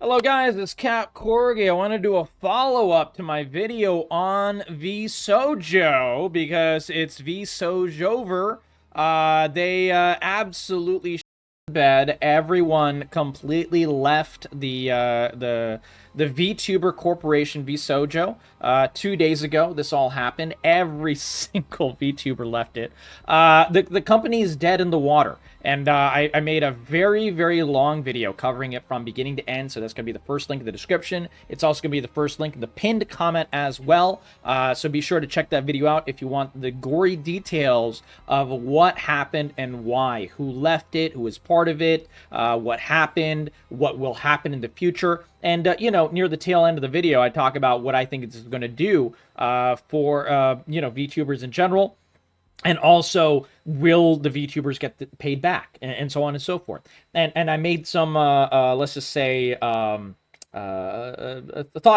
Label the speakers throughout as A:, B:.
A: Hello guys, it's Cap Corgi. I want to do a follow-up to my video on Vshojo because it's Vshojover. They absolutely shit the bed. Everyone completely left the VTuber corporation Vshojo 2 days ago. This all happened. Every single VTuber left it. The company is dead in the water. And I made a very, very long video covering it from beginning to end, so that's going to be the first link in the description. It's also going to be the first link in the pinned comment as well, so be sure to check that video out if you want the gory details of what happened and why, who left it, who was part of it, what happened, what will happen in the future. And, you know, near the tail end of the video, I talk about what I think it's going to do for, you know, VTubers in general. And also, will the VTubers get paid back, and so on and so forth. And I made some, let's just say, thought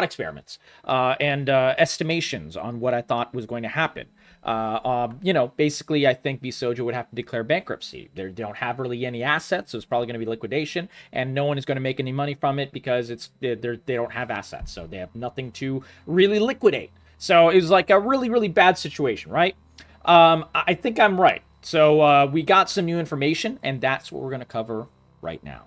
A: experiments and estimations on what I thought was going to happen. You know, basically, I think Vshojo would have to declare bankruptcy. They don't have really any assets, so it's probably going to be liquidation, and no one is going to make any money from it because they don't have assets, so they have nothing to really liquidate. So it was like a really, really bad situation, right? I think I'm right. So we got some new information, and that's what we're going to cover right now.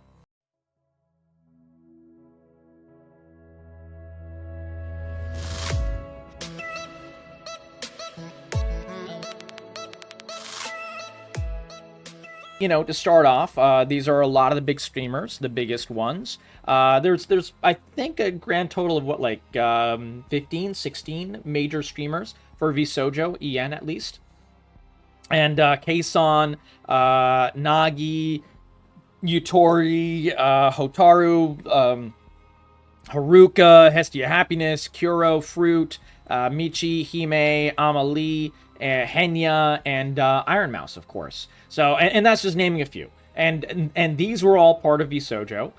A: You know, to start off, these are a lot of the big streamers, the biggest ones. There's I think a grand total of what, like 15, 16 major streamers for Vshojo, EN at least. And Kason, Nagi, Yutori, Hotaru, Haruka, Hestia Happiness, Kuro, Fruit, Michi, Hime, Amalie, Henya, and Ironmouse, of course. So, and that's just naming a few. And these were all part of Vshojo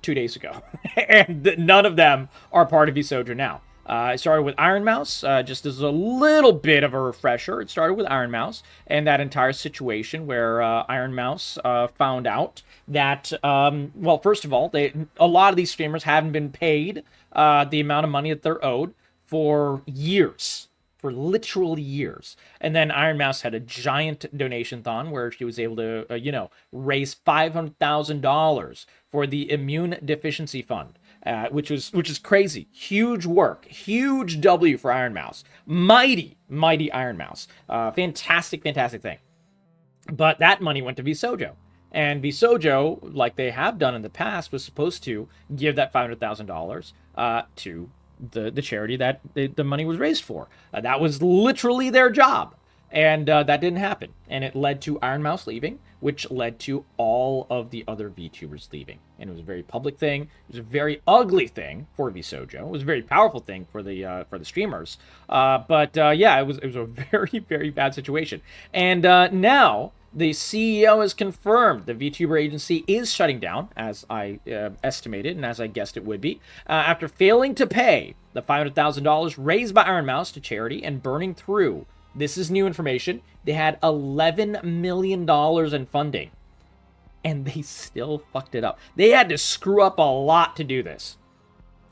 A: 2 days ago. And none of them are part of Vshojo now. It started with Ironmouse, just as a little bit of a refresher. It started with Ironmouse and that entire situation where Ironmouse found out that, well, first of all, a lot of these streamers haven't been paid the amount of money that they're owed for years. For literal years. And then Ironmouse had a giant donation-thon where she was able to, you know, raise $500,000 for the Immune Deficiency Fund. Which is crazy. Huge work. Huge W for Ironmouse. Mighty Ironmouse. Fantastic thing. But that money went to Vshojo. And Vshojo, like they have done in the past, was supposed to give that $500,000 to the charity that the money was raised for. That was literally their job. And that didn't happen. And it led to Ironmouse leaving, which led to all of the other VTubers leaving. And it was a very public thing. It was a very ugly thing for Vshojo. It was a very powerful thing for the streamers. But yeah, it was a very, very bad situation. And now the CEO has confirmed the VTuber agency is shutting down, as I estimated and as I guessed it would be, after failing to pay the $500,000 raised by Ironmouse to charity and burning through. This is new information. They had $11 million in funding, and they still fucked it up. They had to screw up a lot to do this.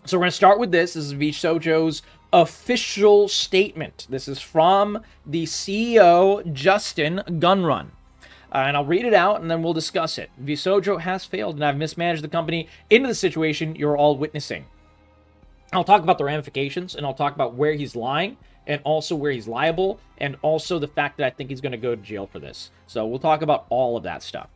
A: So we're going to start with this. This is Vshojo's official statement. This is from the CEO, Justin Gunrun. And I'll read it out, and then we'll discuss it. Vshojo has failed, and I've mismanaged the company into the situation you're all witnessing. I'll talk about the ramifications, and I'll talk about where he's lying, and also where he's liable, and also the fact that I think he's going to go to jail for this. So we'll talk about all of that stuff.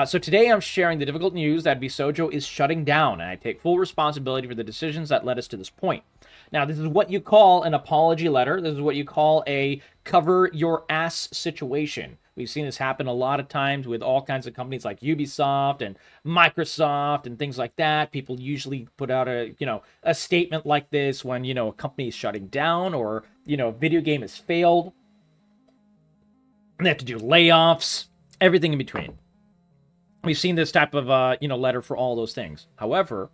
A: So today I'm sharing the difficult news that Vshojo is shutting down, and I take full responsibility for the decisions that led us to this point. Now, this is what you call an apology letter. This is what you call a cover your ass situation. We've seen this happen a lot of times with all kinds of companies like Ubisoft and Microsoft and things like that. People usually put out a statement like this when, a company is shutting down or, a video game has failed. They have to do layoffs, everything in between. We've seen this type of, letter for all those things. However,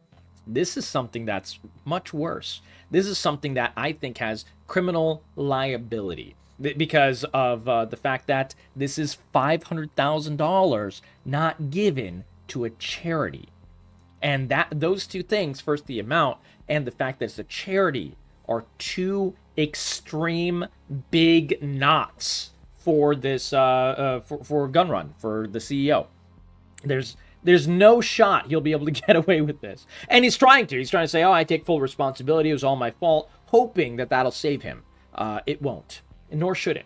A: this is something that's much worse. This is something that I think has criminal liability because of the fact that this is $500,000 not given to a charity. And that those two things, first the amount and the fact that it's a charity, are two extreme big knots for this for Gun Run, for the CEO. There's no shot he'll be able to get away with this. And he's trying to. He's trying to say, oh, I take full responsibility. It was all my fault, hoping that that'll save him. It won't, nor should it.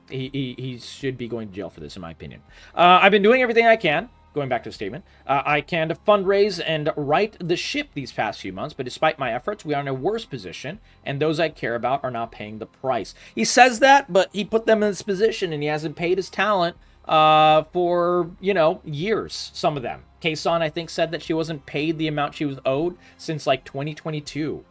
A: He should be going to jail for this, in my opinion. I've been doing everything I can. Going back to the statement, I can to fundraise and right the ship these past few months, but despite my efforts, we are in a worse position, and those I care about are not paying the price. He says that, but he put them in this position, and he hasn't paid his talent for, years, some of them. Kason, I think, said that she wasn't paid the amount she was owed since, 2022.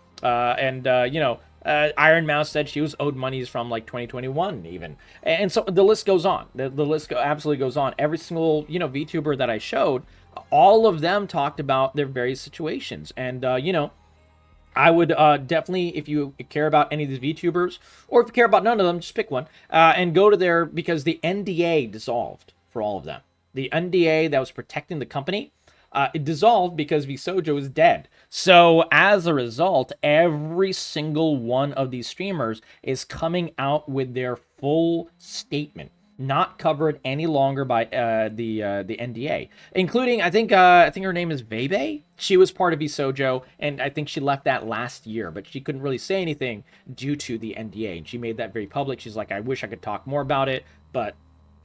A: Ironmouse said she was owed monies from 2021 even, and so the list goes on. The list absolutely goes on. Every single VTuber that I showed, all of them talked about their various situations, and I would definitely, if you care about any of these VTubers, or if you care about none of them, just pick one and go to their, because the NDA dissolved for all of them. The NDA that was protecting the company, it dissolved because Vshojo is dead. So as a result, every single one of these streamers is coming out with their full statement, not covered any longer by the NDA, including I think her name is Bebe. She was part of Vshojo, and I think she left that last year, but she couldn't really say anything due to the NDA, and she made that very public. She's like, I wish I could talk more about it, but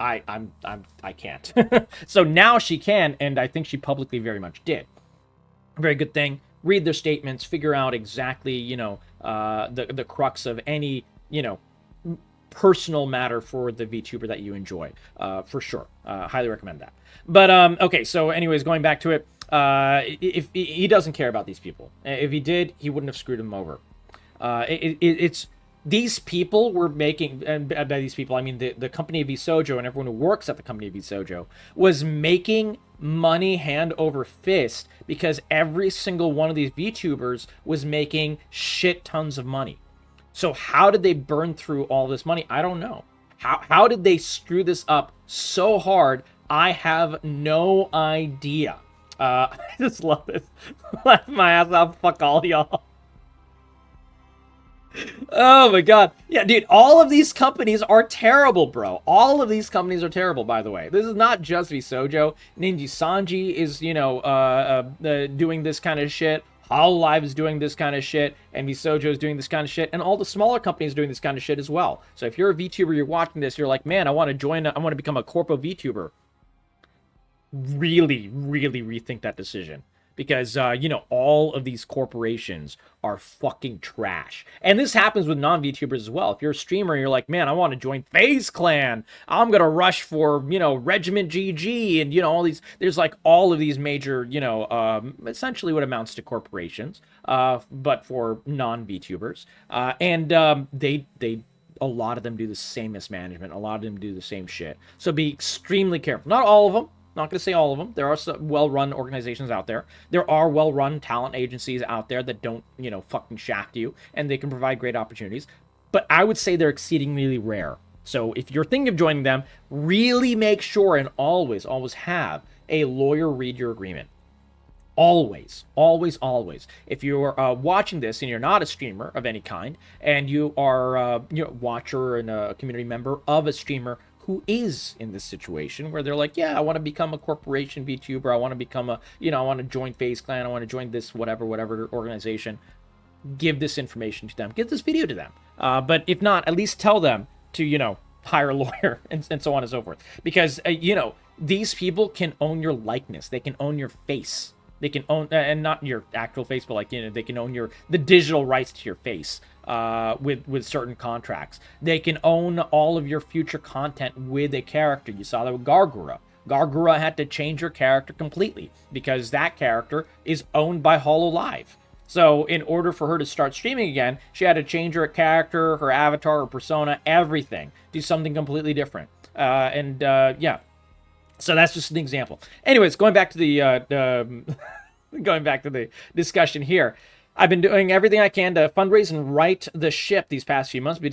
A: I can't. So now she can, and I think she publicly very much did. Very good thing. Read their statements, figure out exactly, the crux of any, personal matter for the VTuber that you enjoy, for sure. Highly recommend that. But, okay, so anyways, going back to it, if he doesn't care about these people. If he did, he wouldn't have screwed them over. It's... These people were making, and by these people, I mean the company of Vshojo and everyone who works at the company of Vshojo, was making money hand over fist because every single one of these VTubers was making shit tons of money. So how did they burn through all this money? I don't know. How did they screw this up so hard? I have no idea. I just love this. Laugh my ass off. Fuck all y'all. Oh my god. Yeah, dude, all of these companies are terrible, bro. All of these companies are terrible, by the way. This is not just Vshojo. Ninja Sanji is, doing this kind of shit. Hololive is doing this kind of shit. And Vshojo is doing this kind of shit. And all the smaller companies doing this kind of shit as well. So if you're a VTuber, you're watching this, you're like, man, I want to become a corpo VTuber. Really, really rethink that decision. Because, all of these corporations are fucking trash. And this happens with non-VTubers as well. If you're a streamer and you're like, man, I want to join FaZe Clan. I'm going to rush for, Regiment GG and, all these. There's all of these major, essentially what amounts to corporations, but for non-VTubers. They a lot of them do the same mismanagement. A lot of them do the same shit. So be extremely careful. Not all of them. Not going to say all of them. There are some well-run organizations out there. There are well-run talent agencies out there that don't, fucking shaft you, and they can provide great opportunities. But I would say they're exceedingly rare. So if you're thinking of joining them, really make sure and always have a lawyer read your agreement. Always. If you're watching this and you're not a streamer of any kind, and you are a watcher and a community member of a streamer who is in this situation where they're like, yeah, I want to become a corporation VTuber, I want to become I want to join FaZe Clan, I want to join this whatever organization, give this information to them, give this video to them. But if not, at least tell them to, hire a lawyer and so on and so forth. Because, these people can own your likeness, they can own your face. They can own, and not your actual face, but they can own the digital rights to your face with certain contracts. They can own all of your future content with a character. You saw that with Gargura. Gargura had to change her character completely because that character is owned by Hololive. So in order for her to start streaming again, she had to change her character, her avatar, her persona, everything. Do something completely different. Yeah. So that's just an example. Anyways, going back to the discussion here. I've been doing everything I can to fundraise and right the ship these past few months, but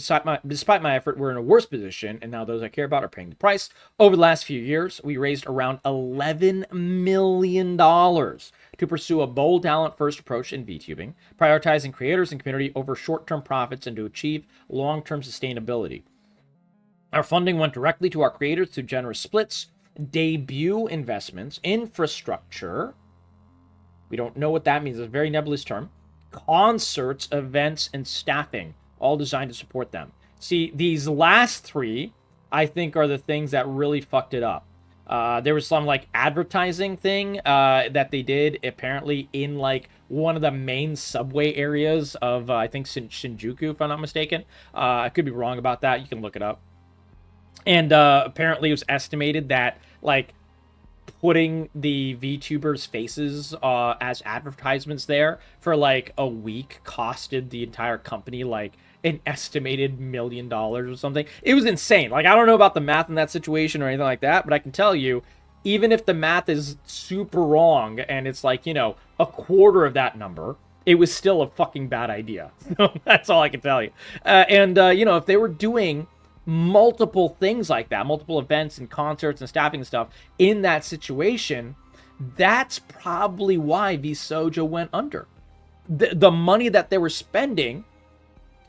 A: despite my effort, we're in a worse position, and now those I care about are paying the price. Over the last few years, we raised around $11 million to pursue a bold talent-first approach in VTubing, prioritizing creators and community over short-term profits and to achieve long-term sustainability. Our funding went directly to our creators through generous splits, debut investments, infrastructure. We don't know what that means. It's a very nebulous term. Concerts, events, and staffing, all designed to support them. See, these last three, I think, are the things that really fucked it up. There was some, like, advertising thing that they did, apparently, in, like, one of the main subway areas of, I think, Shinjuku, if I'm not mistaken. I could be wrong about that. You can look it up. And apparently it was estimated that, like, putting the VTubers' faces as advertisements there for like a week costed the entire company like an estimated $1 million or something. It was insane. Like, I don't know about the math in that situation or anything like that, but I can tell you, even if the math is super wrong and it's like, you know, a quarter of that number, it was still a fucking bad idea. That's all I can tell you. You know, if they were doing multiple things like that, multiple events and concerts and staffing and stuff in that situation, that's probably why Vshojo went under. The money that they were spending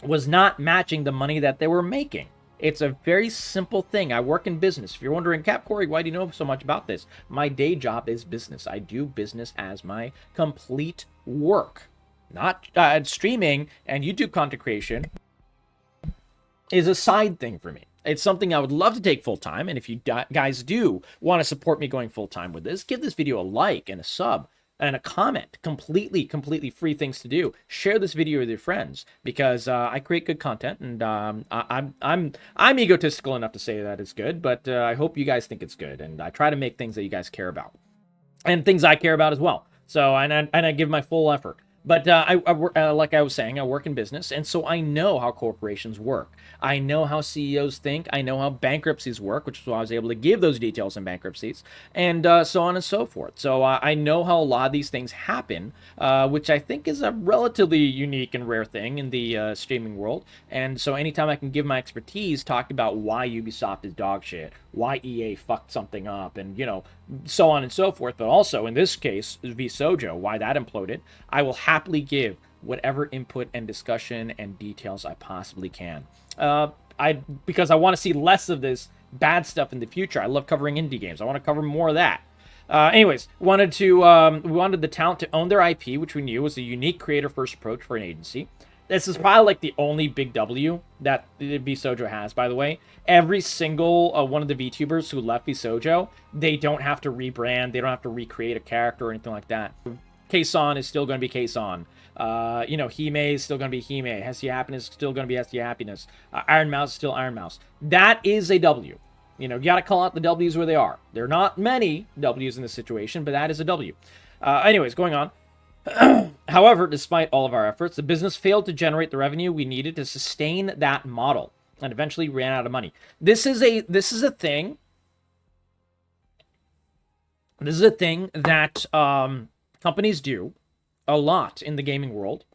A: was not matching the money that they were making. It's a very simple thing. I work in business. If you're wondering, Cap Corey, why do you know so much about this? My day job is business. I do business as my complete work. Not streaming and YouTube content creation is a side thing for me. It's something I would love to take full-time, and if you guys do want to support me going full-time with this, give this video a like and a sub and a comment. Completely free things to do. Share this video with your friends, because I create good content, and I'm egotistical enough to say that it's good, but I hope you guys think it's good, and I try to make things that you guys care about, and things I care about as well. So, and I give my full effort. But like I was saying, I work in business, and so I know how corporations work. I know how CEOs think. I know how bankruptcies work, which is why I was able to give those details in bankruptcies, and so on and so forth. So I know how a lot of these things happen, which I think is a relatively unique and rare thing in the streaming world. And so anytime I can give my expertise, talk about why Ubisoft is dog shit, why EA fucked something up, and, you know, so on and so forth, but also in this case, Vshojo, why that imploded, I will happily give whatever input and discussion and details I possibly can. Because I want to see less of this bad stuff in the future. I love covering indie games. I want to cover more of that. Anyways, we wanted the talent to own their IP, which we knew was a unique creator-first approach for an agency. This is probably like the only big W that Vshojo has, by the way. Every single one of the VTubers who left Vshojo, they don't have to rebrand, they don't have to recreate a character or anything like that. Kson is still going to be Kson. You know, Hime is still going to be Hime. Hestia Happiness is still going to be Hestia Happiness. Ironmouse is still Ironmouse. That is a W. You know, you got to call out the W's where they are. There are not many W's in this situation, but that is a W. Anyways, going on. However, despite all of our efforts, the business failed to generate the revenue we needed to sustain that model, and eventually ran out of money. This is a thing. This is a thing that companies do a lot in the gaming world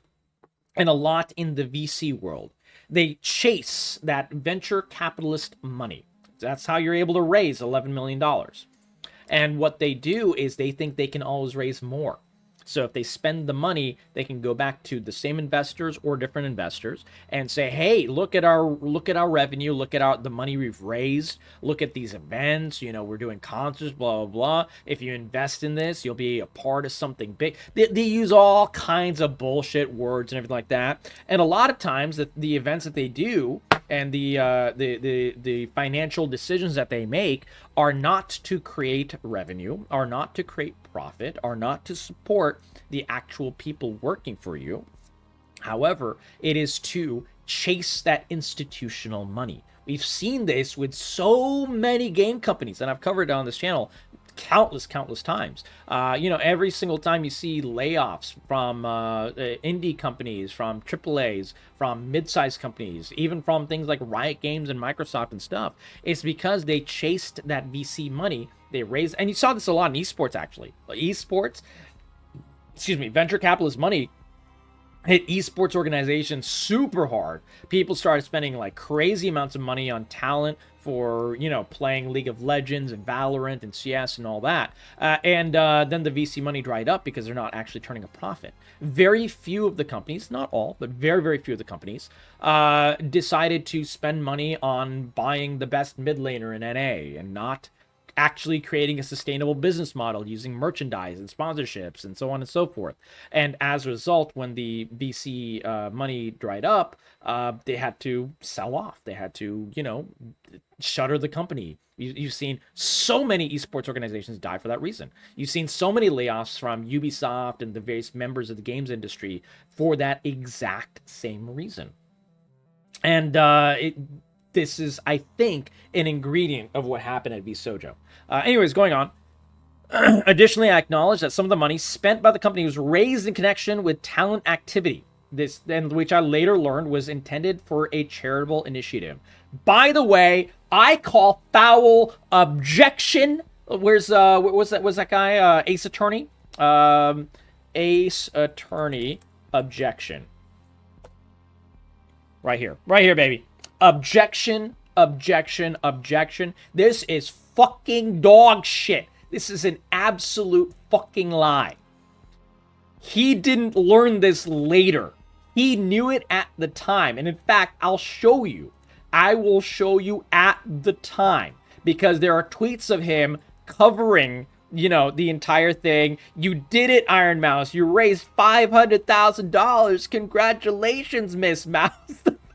A: and a lot in the VC world. They chase that venture capitalist money. That's how you're able to raise $11 million. And what they do is they think they can always raise more. So if they spend the money, they can go back to the same investors or different investors and say, "Hey, look at our revenue, look at the money we've raised, look at these events, you know, we're doing concerts, blah, blah, blah. If you invest in this, you'll be a part of something big." They use all kinds of bullshit words and everything like that. And a lot of times the events that they do and the financial decisions that they make are not to create revenue, are not to create profit, are not to support the actual people working for you. However, it is to chase that institutional money. We've seen this with so many game companies, and I've covered it on this channel countless times. You know, every single time you see layoffs from indie companies, from AAAs, from mid-sized companies, even from things like Riot Games and Microsoft and stuff, it's because they chased that VC money. They raised, and you saw this a lot in esports, actually. Esports, excuse me, venture capitalist money hit esports organizations super hard. People started spending like crazy amounts of money on talent for, you know, playing League of Legends and Valorant and CS and all that. And then the VC money dried up because they're not actually turning a profit. Very few of the companies, not all, but very, very few of the companies, decided to spend money on buying the best mid laner in NA and not actually creating a sustainable business model using merchandise and sponsorships and so on and so forth. And as a result, when the VC money dried up, they had to sell off. They had to, you know, shutter the company. You've seen so many esports organizations die for that reason. You've seen so many layoffs from Ubisoft and the various members of the games industry for that exact same reason. And this is, I think, an ingredient of what happened at Vshojo. Anyways, going on. Additionally, I acknowledge that some of the money spent by the company was raised in connection with talent activity. This, and which I later learned was intended for a charitable initiative. By the way, I call foul objection. Where's that guy? Ace Attorney. Ace Attorney objection. Right here, baby. Objection, objection, objection. This is fucking dog shit. This is an absolute fucking lie. He didn't learn this later. He knew it at the time. And in fact, I'll show you. I will show you at the time. Because there are tweets of him covering, you know, the entire thing. You did it, Ironmouse. You raised $500,000. Congratulations, Miss Mouse.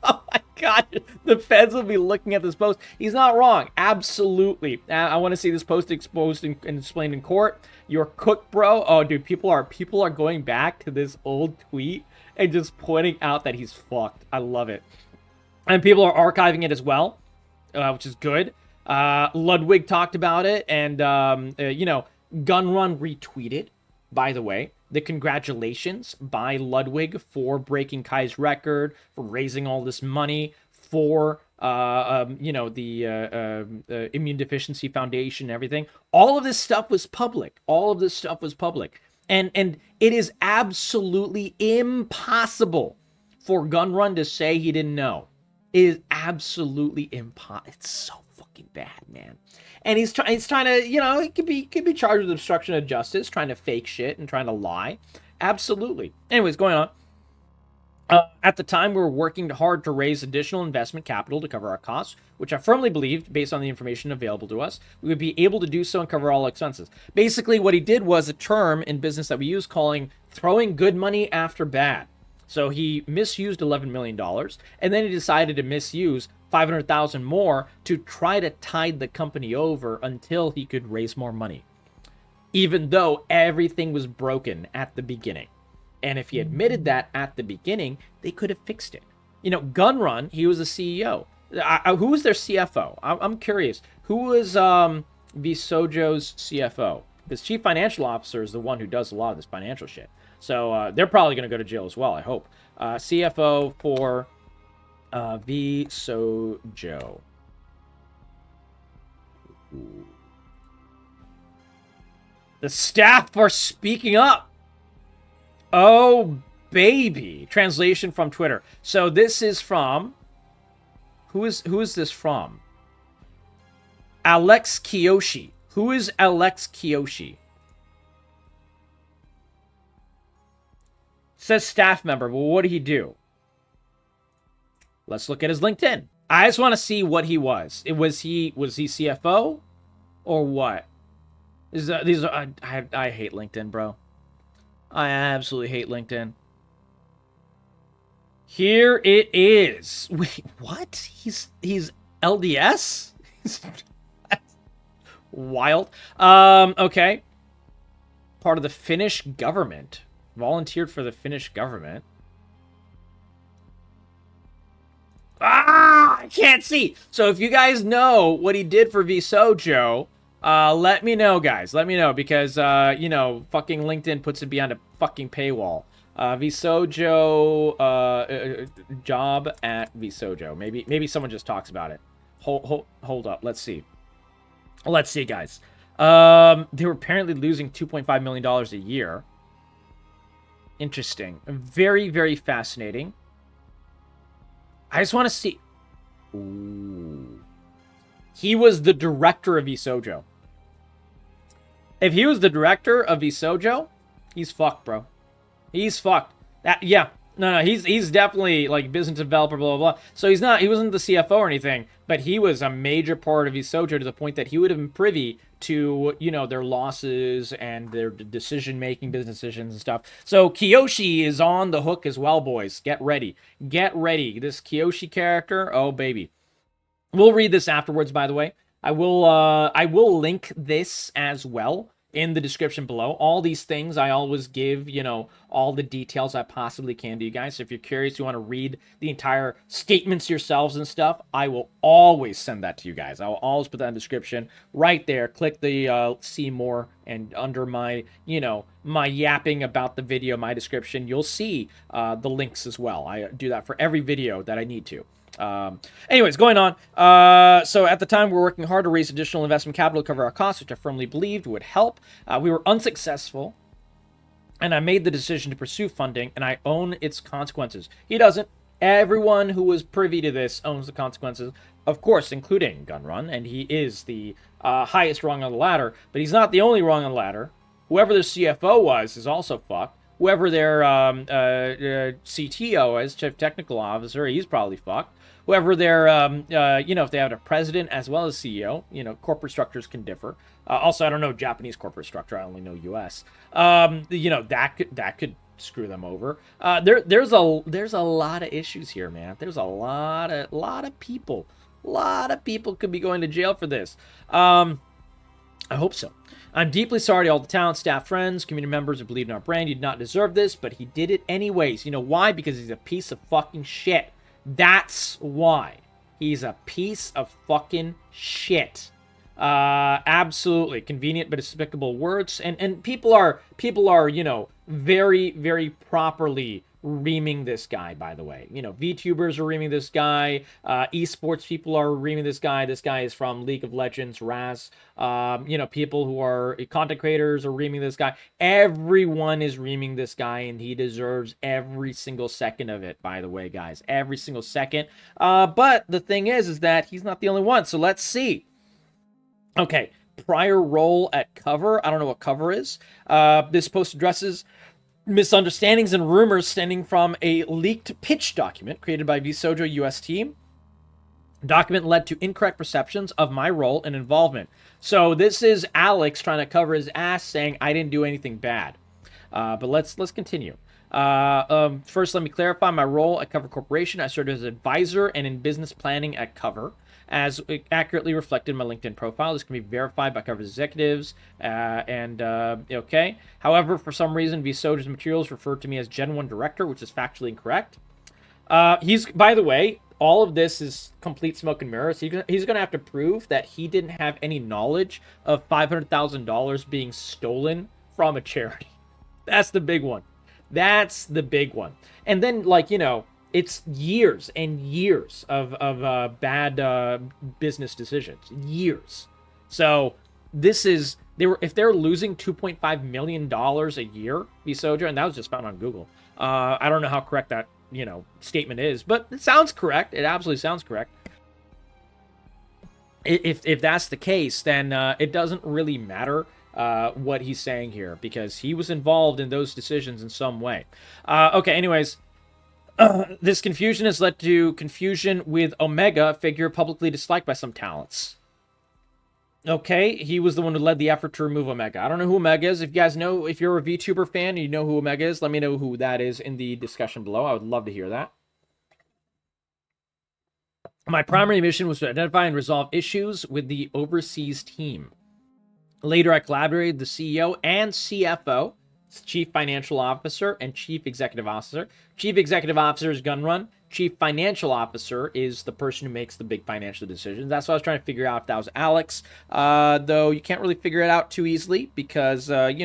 A: Oh my God, the feds will be looking at this post. He's not wrong. Absolutely. I want to see this post exposed and explained in court. You're cooked, bro. Oh, dude, people are going back to this old tweet and just pointing out that he's fucked. I love it. And people are archiving it as well, which is good. Ludwig talked about it, and, you know, Gunrun retweeted, by the way, the congratulations by Ludwig for breaking Kai's record, for raising all this money for, you know, the Immune Deficiency Foundation and everything. All of this stuff was public. All of this stuff was public. And it is absolutely impossible for Gunrun to say he didn't know. It is absolutely impossible. It's so fucking bad, man. And he's trying to, you know, he could be charged with obstruction of justice, trying to fake shit and trying to lie. Absolutely. Anyways, going on. At the time, we were working hard to raise additional investment capital to cover our costs, which I firmly believed, based on the information available to us, we would be able to do so and cover all expenses. Basically, what he did was a term in business that we use calling throwing good money after bad. So he misused $11 million, and then he decided to misuse $500,000 more to try to tide the company over until he could raise more money, even though everything was broken at the beginning. And if he admitted that at the beginning, they could have fixed it. You know, Gunrun, he was a CEO. Who was their CFO? I'm curious. Who was Vshojo's CFO? Because Chief Financial Officer is the one who does a lot of this financial shit. So they're probably going to go to jail as well, I hope. CFO for Vshojo. The staff are speaking up. Oh, baby. Translation from Twitter. So this is from... Who is this from? Alex Kiyoshi. Who is Alex Kiyoshi? Says staff member. Well, what did he do? Let's look at his LinkedIn. I just want to see what he was. Was he CFO or what? I hate LinkedIn, bro. I absolutely hate LinkedIn. Here it is. Wait, what? He's LDS? Wild. Okay. Part of the Finnish government. Volunteered for the Finnish government. I can't see. So if you guys know what he did for Vshojo, let me know, guys. Let me know, because, you know, fucking LinkedIn puts it behind a fucking paywall. Vshojo, job at Vshojo. Maybe someone just talks about it. Hold up. Let's see. Let's see, guys. They were apparently losing $2.5 million a year. Interesting. Very, very fascinating. I just want to see. Ooh. He was the director of Vshojo. If he was the director of Vshojo, he's fucked, bro. He's fucked. Yeah. No, he's definitely like business developer, blah, blah, blah. So he wasn't the CFO or anything, but he was a major part of Vshojo to the point that he would have been privy to, their losses and their decision-making, business decisions and stuff. So Kiyoshi is on the hook as well, boys. Get ready. Get ready. This Kiyoshi character, oh, baby. We'll read this afterwards, by the way. I will link this as well in the description below. All these things I always give, all the details I possibly can to you guys. So if you're curious, you want to read the entire statements yourselves and stuff, I will always send that to you guys. I will always put that in the description right there. Click the see more, and under my, my yapping about the video, my description, you'll see the links as well. I do that for every video that I need to. Anyways, going on. So at the time, we were working hard to raise additional investment capital to cover our costs, which I firmly believed would help. We were unsuccessful, and I made the decision to pursue funding, and I own its consequences. He doesn't. Everyone who was privy to this owns the consequences, of course, including Gunrun, and he is the highest rung on the ladder, but he's not the only rung on the ladder. Whoever the CFO was is also fucked. Whoever their CTO is, Chief Technical Officer, he's probably fucked. Whoever their, if they have a president as well as CEO, corporate structures can differ. Also, I don't know Japanese corporate structure. I only know U.S. That could screw them over. There's a lot of issues here, man. There's a lot of people. A lot of people could be going to jail for this. I hope so. I'm deeply sorry to all the talent, staff, friends, community members who believed in our brand. You did not deserve this, but he did it anyways. You know why? Because he's a piece of fucking shit. That's why. He's a piece of fucking shit. Absolutely. Convenient but despicable words. And people are, very, very properly reaming this guy, by the way. VTubers are reaming this guy. Esports people are reaming this guy. This guy is from League of Legends, Raz. People who are content creators are reaming this guy. Everyone is reaming this guy, and he deserves every single second of it, by the way, guys. Every single second. But the thing is that he's not the only one. So let's see. Okay. Prior role at Cover. I don't know what Cover is. This post addresses misunderstandings and rumors stemming from a leaked pitch document created by Vshojo US team. Document led to incorrect perceptions of my role and involvement. So this is Alex trying to cover his ass, saying I didn't do anything bad. But let's continue. First, let me clarify my role at Cover Corporation. I served as advisor and in business planning at Cover, as accurately reflected in my LinkedIn profile. This can be verified by Cover's executives. Okay. However, for some reason, Vshojo's materials referred to me as Gen 1 Director, which is factually incorrect. By the way, all of this is complete smoke and mirrors. He's going to have to prove that he didn't have any knowledge of $500,000 being stolen from a charity. That's the big one. That's the big one. And then, it's years and years of bad business decisions. Years. So this is if they're losing $2.5 million a year, Vshojo, and that was just found on Google. I don't know how correct that statement is, but it sounds correct. It absolutely sounds correct. If that's the case, then it doesn't really matter what he's saying here, because he was involved in those decisions in some way. Okay. Anyways. This confusion has led to confusion with Omega, a figure publicly disliked by some talents. Okay, he was the one who led the effort to remove Omega. I don't know who Omega is. If you guys know, if you're a VTuber fan and you know who Omega is, let me know who that is in the discussion below. I would love to hear that. My primary mission was to identify and resolve issues with the overseas team. Later, I collaborated with the CEO and CFO, Chief Financial Officer, and Chief Executive Officer. Chief Executive Officer is Gunrun. Chief Financial Officer is the person who makes the big financial decisions. That's what I was trying to figure out if that was Alex. Though you can't really figure it out too easily because, a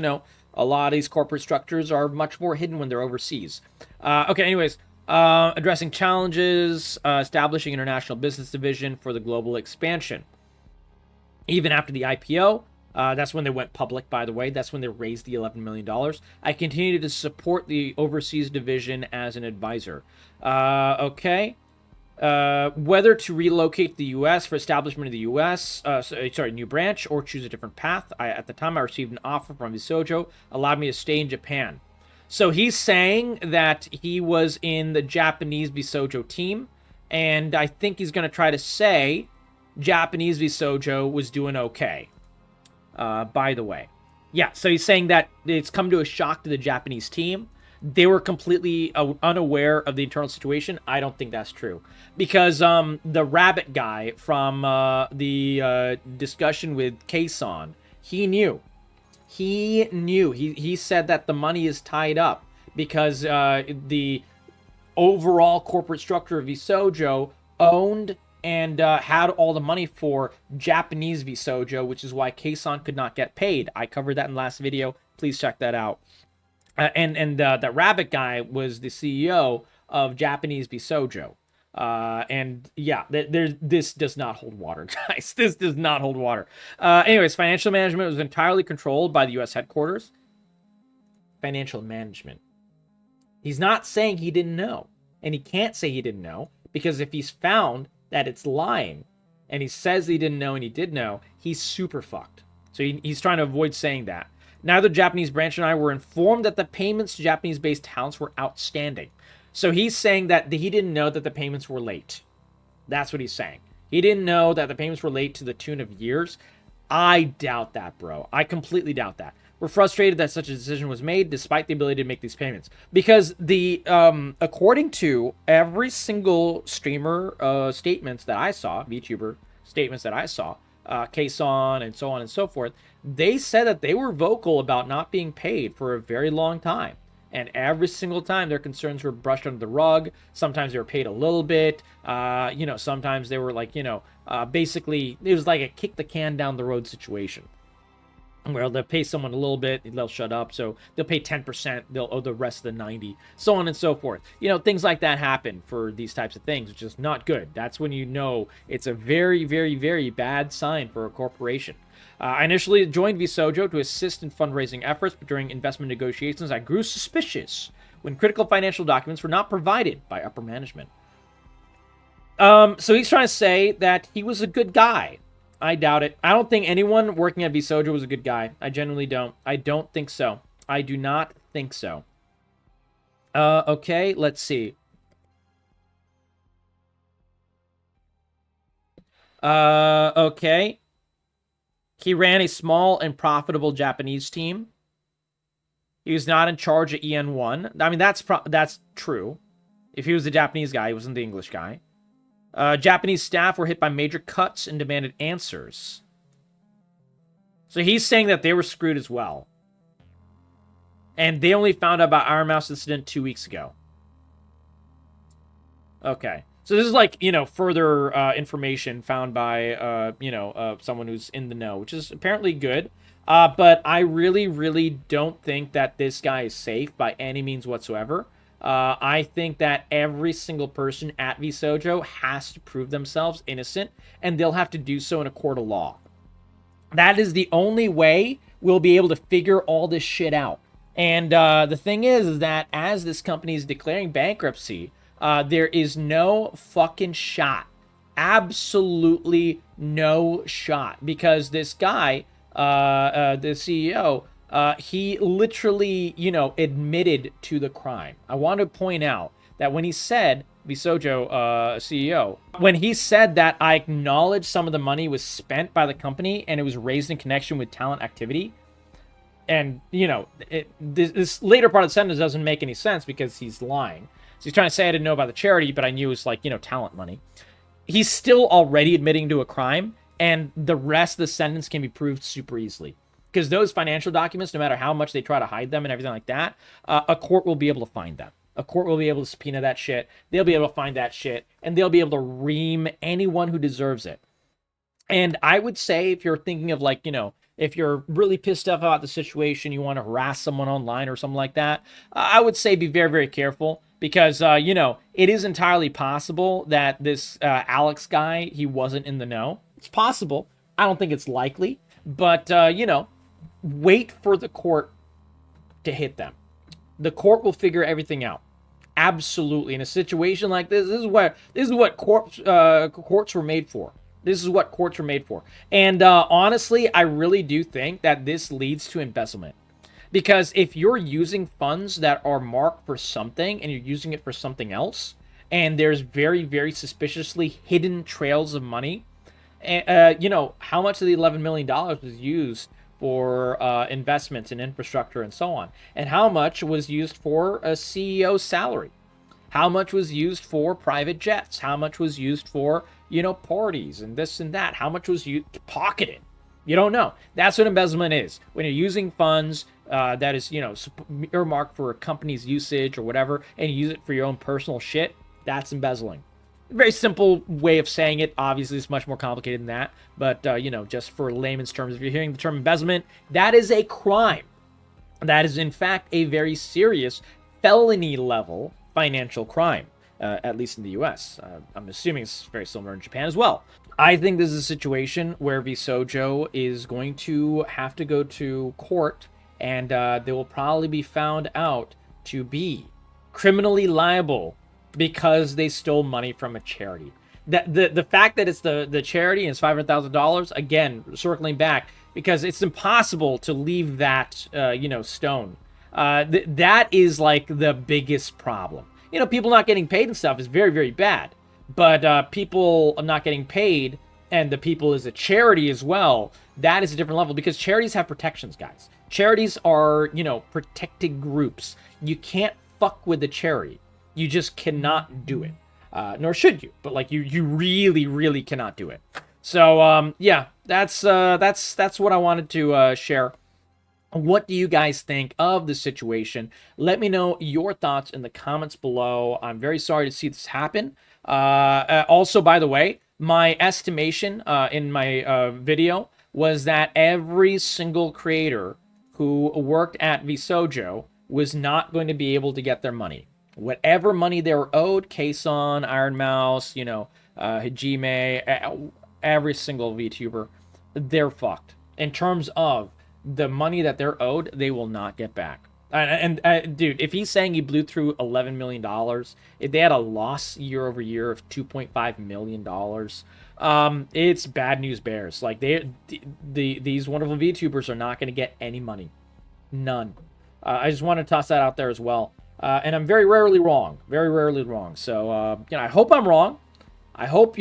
A: lot of these corporate structures are much more hidden when they're overseas. Okay, anyways. Addressing challenges, establishing international business division for the global expansion. Even after the IPO, That's when they went public, by the way. That's when they raised the $11 million. I continue to support the overseas division as an advisor. Okay. Whether to relocate to the U.S. for establishment of the U.S., new branch, or choose a different path. At the time, I received an offer from Vshojo, allowed me to stay in Japan. So he's saying that he was in the Japanese Vshojo team, and I think he's going to try to say Japanese Vshojo was doing okay. By the way. Yeah, so he's saying that it's come to a shock to the Japanese team. They were completely unaware of the internal situation. I don't think that's true. Because the rabbit guy from the discussion with Kason, he knew. He knew. He said that the money is tied up because the overall corporate structure of Vshojo owned and had all the money for Japanese Vshojo, which is why Kason could not get paid. I covered that in the last video. Please check that out. And that rabbit guy was the CEO of Japanese Vshojo. And yeah, this does not hold water, guys. This does not hold water. Anyways, financial management was entirely controlled by the U.S. headquarters. Financial management. He's not saying he didn't know. And he can't say he didn't know, because if he's found that it's lying, and he says he didn't know and he did know, he's super fucked. So he's trying to avoid saying that. Neither Japanese branch and I were informed that the payments to Japanese-based talents were outstanding. So he's saying that he didn't know that the payments were late. That's what he's saying. He didn't know that the payments were late to the tune of years. I doubt that, bro. I completely doubt that. We're frustrated that such a decision was made despite the ability to make these payments. Because the according to every single streamer statements that I saw, VTuber statements that I saw, Kason and so on and so forth, they said that they were vocal about not being paid for a very long time. And every single time their concerns were brushed under the rug. Sometimes they were paid a little bit. Sometimes they were like, basically it was like a kick the can down the road situation. Where they'll pay someone a little bit, they'll shut up. So they'll pay 10%, they'll owe the rest of the 90, so on and so forth. Things like that happen for these types of things, which is not good. That's when you know it's a very, very, very bad sign for a corporation. I initially joined Vshojo to assist in fundraising efforts, but during investment negotiations, I grew suspicious when critical financial documents were not provided by upper management. So he's trying to say that he was a good guy. I doubt it. I don't think anyone working at Vshojo was a good guy. I genuinely don't. I don't think so. I do not think so. Okay, let's see. Okay. He ran a small and profitable Japanese team. He was not in charge of EN1. I mean, that's true. If he was the Japanese guy, he wasn't the English guy. Japanese staff were hit by major cuts and demanded answers. So he's saying that they were screwed as well. And they only found out about Ironmouse incident 2 weeks ago. Okay. So this is like, further information found by, someone who's in the know, which is apparently good. But I really, really don't think that this guy is safe by any means whatsoever. I think that every single person at Vshojo has to prove themselves innocent, and they'll have to do so in a court of law. That is the only way we'll be able to figure all this shit out. And the thing is that as this company is declaring bankruptcy, there is no fucking shot. Absolutely no shot. Because this guy, the CEO, he literally, admitted to the crime. I want to point out that when he said, Vshojo CEO, when he said that I acknowledge some of the money was spent by the company and it was raised in connection with talent activity, and, this later part of the sentence doesn't make any sense because he's lying. So he's trying to say I didn't know about the charity, but I knew it was like, talent money. He's still already admitting to a crime, and the rest of the sentence can be proved super easily. Because those financial documents, no matter how much they try to hide them and everything like that, a court will be able to find them. A court will be able to subpoena that shit. They'll be able to find that shit. And they'll be able to ream anyone who deserves it. And I would say if you're thinking of like, if you're really pissed off about the situation, you want to harass someone online or something like that, I would say be very, very careful. Because, it is entirely possible that this Alex guy, he wasn't in the know. It's possible. I don't think it's likely. But, wait for the court to hit them. The court will figure everything out. Absolutely. In a situation like this is what courts were made for. This is what courts are made for. And honestly, I really do think that this leads to embezzlement. Because if you're using funds that are marked for something and you're using it for something else, and there's very, very suspiciously hidden trails of money, how much of the $11 million was used for investments in infrastructure and so on? And how much was used for a CEO's salary? How much was used for private jets? How much was used for, parties and this and that? How much was used pocketed? You don't know. That's what embezzlement is. When you're using funds that is, earmarked for a company's usage or whatever, and you use it for your own personal shit, that's embezzling. Very simple way of saying it. Obviously, it's much more complicated than that. But, just for layman's terms, if you're hearing the term embezzlement, that is a crime. That is, in fact, a very serious felony level financial crime, at least in the U.S. I'm assuming it's very similar in Japan as well. I think this is a situation where Vshojo is going to have to go to court, and they will probably be found out to be criminally liable because they stole money from a charity. The fact that it's the charity and it's $500,000, again, circling back, because it's impossible to leave that, stone. That is like the biggest problem. People not getting paid and stuff is very, very bad. But people not getting paid, and the people is a charity as well, that is a different level, because charities have protections, guys. Charities are, protected groups. You can't fuck with the charity. You just cannot do it. Nor should you. But, you really, really cannot do it. So, yeah, that's what I wanted to share. What do you guys think of the situation? Let me know your thoughts in the comments below. I'm very sorry to see this happen. Also, by the way, my estimation in my video was that every single creator who worked at Vshojo was not going to be able to get their money. Whatever money they were owed, Kason, Ironmouse, Hajime, every single VTuber, they're fucked. In terms of the money that they're owed, they will not get back. And dude, if he's saying he blew through $11 million, if they had a loss year over year of $2.5 million, it's bad news bears. These wonderful VTubers are not going to get any money. None. I just want to toss that out there as well. And I'm very rarely wrong. Very rarely wrong. So, I hope I'm wrong. I hope,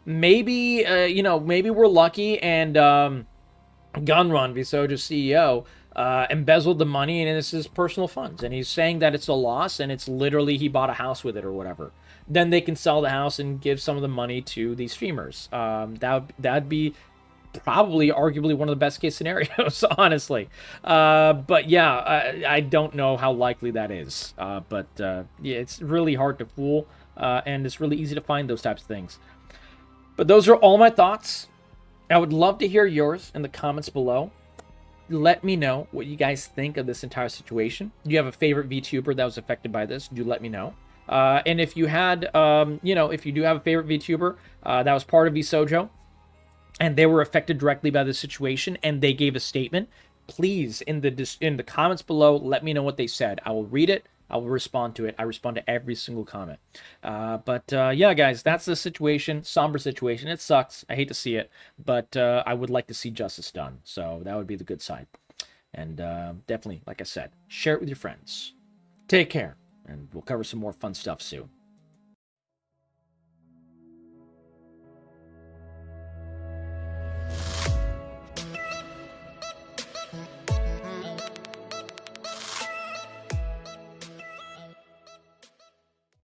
A: maybe we're lucky and Gunrun, Vshojo's CEO, embezzled the money and it's his personal funds. And he's saying that it's a loss and it's literally he bought a house with it or whatever. Then they can sell the house and give some of the money to these streamers. That'd be probably arguably one of the best case scenarios, honestly. But yeah, I don't know how likely that is. But yeah, it's really hard to fool, and it's really easy to find those types of things. But those are all my thoughts. I would love to hear yours in the comments below. Let me know what you guys think of this entire situation. Do you have a favorite VTuber that was affected by this? Do let me know. And if you had, if you do have a favorite VTuber that was part of Vshojo, and they were affected directly by the situation, and they gave a statement, please, in the comments below, let me know what they said. I will read it. I will respond to it. I respond to every single comment. Yeah, guys, that's the situation. Somber situation. It sucks. I hate to see it, but I would like to see justice done. So that would be the good side. And definitely, like I said, share it with your friends. Take care, and we'll cover some more fun stuff soon.